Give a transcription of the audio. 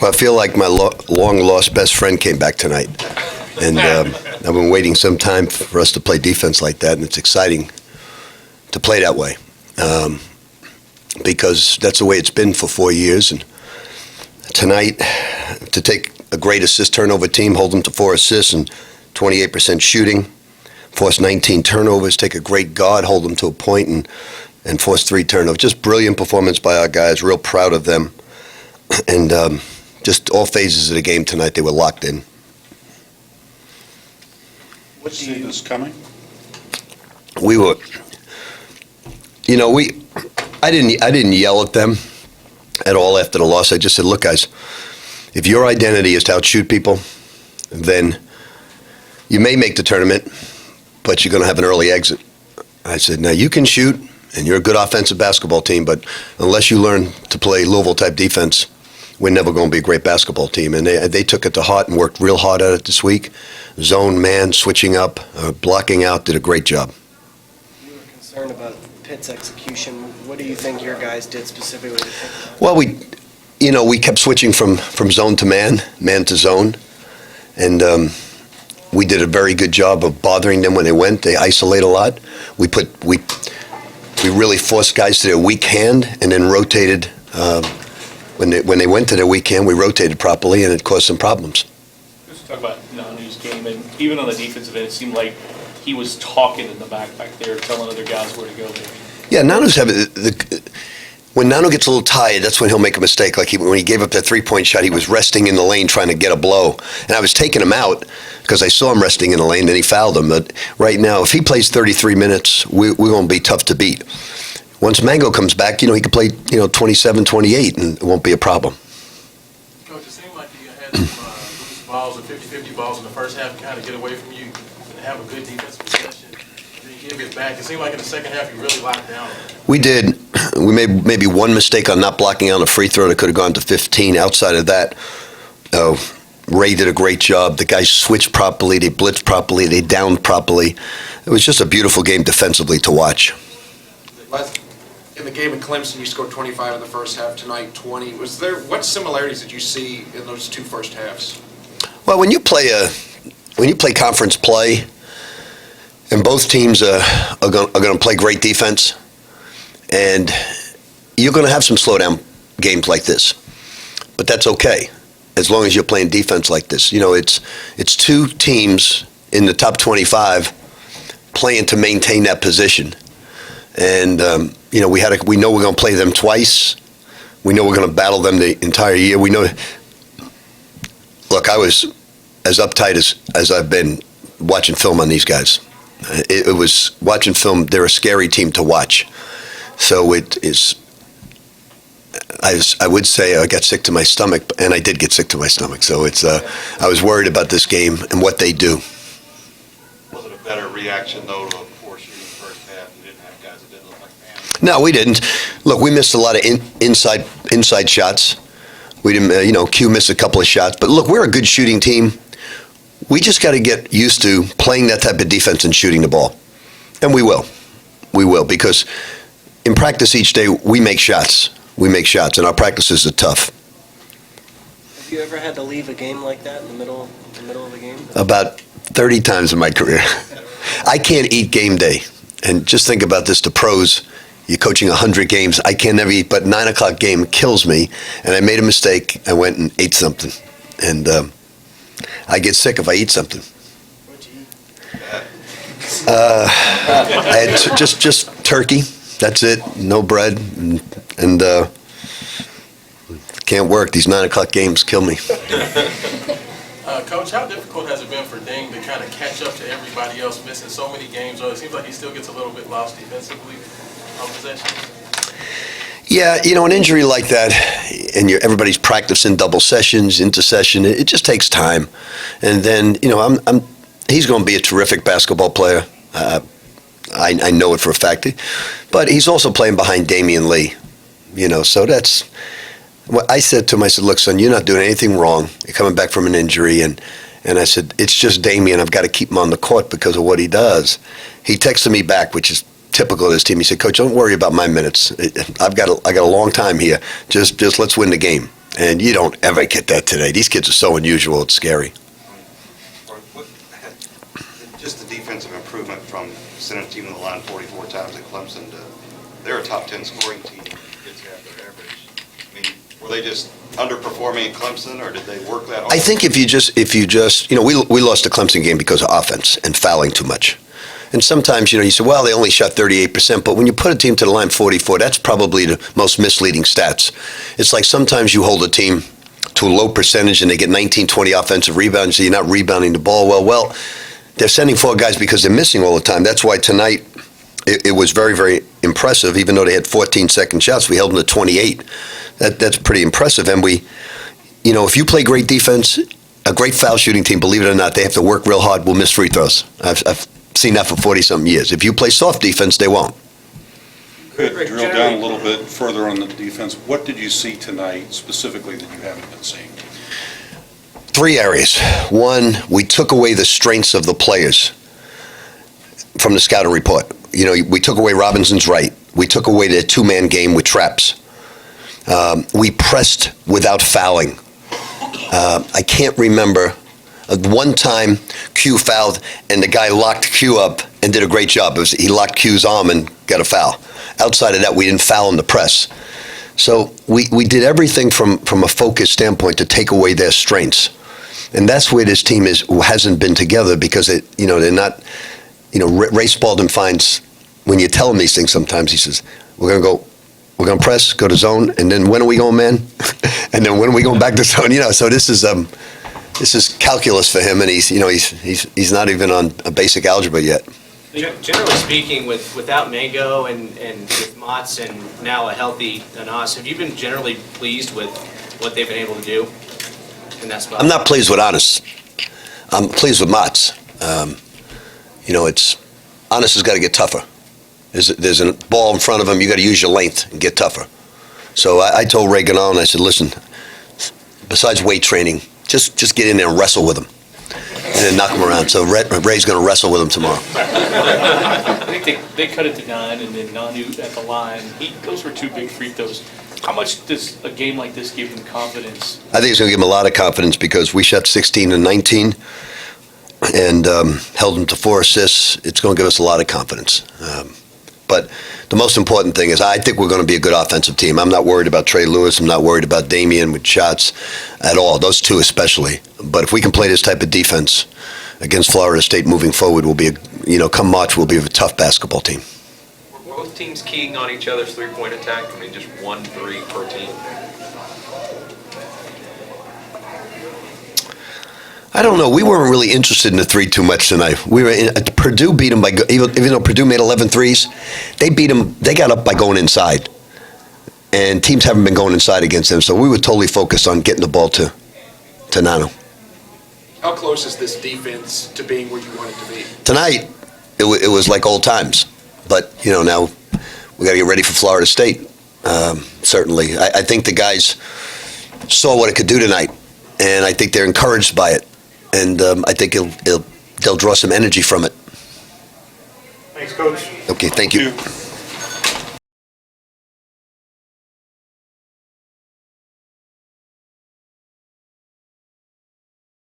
Well, I feel like my long-lost best friend came back tonight. And I've been waiting some time for us to play defense like that, and it's exciting to play that way. Because that's the way it's been for 4 years. And tonight, to take a great assist turnover team, hold them to 4 assists and 28% shooting, force 19 turnovers, take a great guard, hold them to a point, and force 3 turnovers. Just brilliant performance by our guys. Real proud of them. And just all phases of the game tonight, they were locked in. What do you see this coming? We were, I didn't yell at them at all after the loss. I just said, look, guys, if your identity is to outshoot people, then you may make the tournament, but you're going to have an early exit. I said, now you can shoot, and you're a good offensive basketball team, but unless you learn to play Louisville-type defense, we're never going to be a great basketball team. And they took it to heart and worked real hard at it this week. Zone, man, switching up, blocking out, did a great job. You were concerned about Pitt's execution. What do you think your guys did specifically? Well, we kept switching from zone to man to zone. And we did a very good job of bothering them when they went. They isolate a lot. We really forced guys to their weak hand and then rotated. When they went to their weak hand, we rotated properly, and it caused some problems. Let's talk about Nanu's game, and even on the defensive end, it seemed like he was talking in the back there, telling other guys where to go. Yeah, Nanu's when Nanu gets a little tired, that's when he'll make a mistake. Like when he gave up that three-point shot, he was resting in the lane trying to get a blow, and I was taking him out because I saw him resting in the lane, and he fouled him. But right now, if he plays 33 minutes, we're going to be tough to beat. Once Mango comes back, he could play, 27, 28, and it won't be a problem. Coach, it seemed like you had some loose balls and 50-50 balls in the first half kind of get away from you and have a good defensive possession. And then you give it back. It seemed like in the second half you really locked down. We did. We made maybe one mistake on not blocking out a free throw that could have gone to 15. Outside of that, Ray did a great job. The guys switched properly. They blitzed properly. They downed properly. It was just a beautiful game defensively to watch. In the game in Clemson, you scored 25 in the first half. Tonight, 20. What similarities did you see in those 2 first halves? Well, when you play conference play, and both teams are going to play great defense, and you're going to have some slowdown games like this, but that's okay as long as you're playing defense like this. It's 2 teams in the top 25 playing to maintain that position. And we know we're going to play them twice. We know we're going to battle them the entire year. We know. Look, I was as uptight as I've been watching film on these guys. It was watching film. They're a scary team to watch. So it is. I would say I got sick to my stomach, and I did get sick to my stomach. So it's. I was worried about this game and what they do. Was it a better reaction though to a poor shooting first half? You didn't have guys that didn't look like fans. No, we didn't. Look, we missed a lot of inside shots. We didn't, Q missed a couple of shots. But look, we're a good shooting team. We just got to get used to playing that type of defense and shooting the ball. And we will. We will, because in practice each day, we make shots. We make shots, and our practices are tough. Have you ever had to leave a game like that in the middle of the game? About 30 times in my career. I can't eat game day. And just think about this, the pros. You're coaching 100 games. I can never eat, but 9 o'clock game kills me. And I made a mistake. I went and ate something. And I get sick if I eat something. What'd you eat? I had just turkey. That's it. No bread. And can't work. These 9 o'clock games kill me. Coach, how difficult has it been for Ding to kind of catch up to everybody else missing so many games? Or it seems like he still gets a little bit lost defensively on possessions. Yeah, an injury like that, and everybody's practicing double sessions, intercession, it just takes time. And then, he's going to be a terrific basketball player. I know it for a fact. But he's also playing behind Damian Lee, so that's what I said to him. I said, look, son, you're not doing anything wrong. You're coming back from an injury. And I said, it's just Damian. I've got to keep him on the court because of what he does. He texted me back, which is typical of this team. He said, Coach, don't worry about my minutes. I got a long time here. Just let's win the game. And you don't ever get that today. These kids are so unusual, it's scary. Or just the defensive improvement from sending a team to the line 44 times at Clemson to, they're a top 10 scoring team. Kids have their average. I mean, were they just underperforming at Clemson, or did they work that hard? I think if you just, we lost the Clemson game because of offense and fouling too much. And sometimes, you say, well, they only shot 38%, but when you put a team to the line 44, that's probably the most misleading stats. It's like sometimes you hold a team to a low percentage and they get 19, 20 offensive rebounds, so you're not rebounding the ball well. Well, they're sending 4 guys because they're missing all the time. That's why tonight it was very, very impressive. Even though they had 14 second shots, we held them to 28. That's pretty impressive. And we, if you play great defense, a great foul shooting team, believe it or not, they have to work real hard, will miss free throws. I've seen that for 40-something years. If you play soft defense, they won't. Could drill down a little bit further on the defense. What did you see tonight specifically that you haven't been seeing? 3 areas. One, we took away the strengths of the players from the scouting report. We took away Robinson's right. We took away the 2-man game with traps. We pressed without fouling. I can't remember. One time, Q fouled, and the guy locked Q up and did a great job. He locked Q's arm and got a foul. Outside of that, we didn't foul in the press. So we did everything from a focus standpoint to take away their strengths. And that's where this team hasn't been together because, they're not, Ray Spalding finds, when you tell him these things sometimes, he says, we're going to press, go to zone, and then when are we going man? And then when are we going back to zone? So this is calculus for him, and he's not even on a basic algebra yet. Generally speaking, without Mango and with Motts and now a healthy Anas, have you been generally pleased with what they've been able to do in that spot? I'm not pleased with Anas. I'm pleased with Motts. Anas has got to get tougher. There's a ball in front of him. You got to use your length and get tougher. So I told Ray Ganal, I said, listen, besides weight training, just get in there and wrestle with him, and then knock him around. So Ray's going to wrestle with him tomorrow. I think they cut it to 9, and then Nanu at the line. Those were 2 big free throws. How much does a game like this give them confidence? I think it's going to give him a lot of confidence because we shot 16 and 19 and held them to 4 assists. It's going to give us a lot of confidence. But the most important thing is I think we're going to be a good offensive team. I'm not worried about Trey Lewis. I'm not worried about Damian with shots at all, those 2 especially. But if we can play this type of defense against Florida State moving forward, come March, we'll be a tough basketball team. Were both teams keying on each other's three-point attack? I mean, just 1-3 per team? I don't know. We weren't really interested in the 3 too much tonight. Purdue beat them even though Purdue made 11 threes, they beat them. They got up by going inside, and teams haven't been going inside against them. So we were totally focused on getting the ball to Nano. How close is this defense to being where you want it to be? Tonight, it was like old times, but now we got to get ready for Florida State. Certainly, I think the guys saw what it could do tonight, and I think they're encouraged by it. And I think they'll draw some energy from it. Thanks, Coach. Okay, thank you.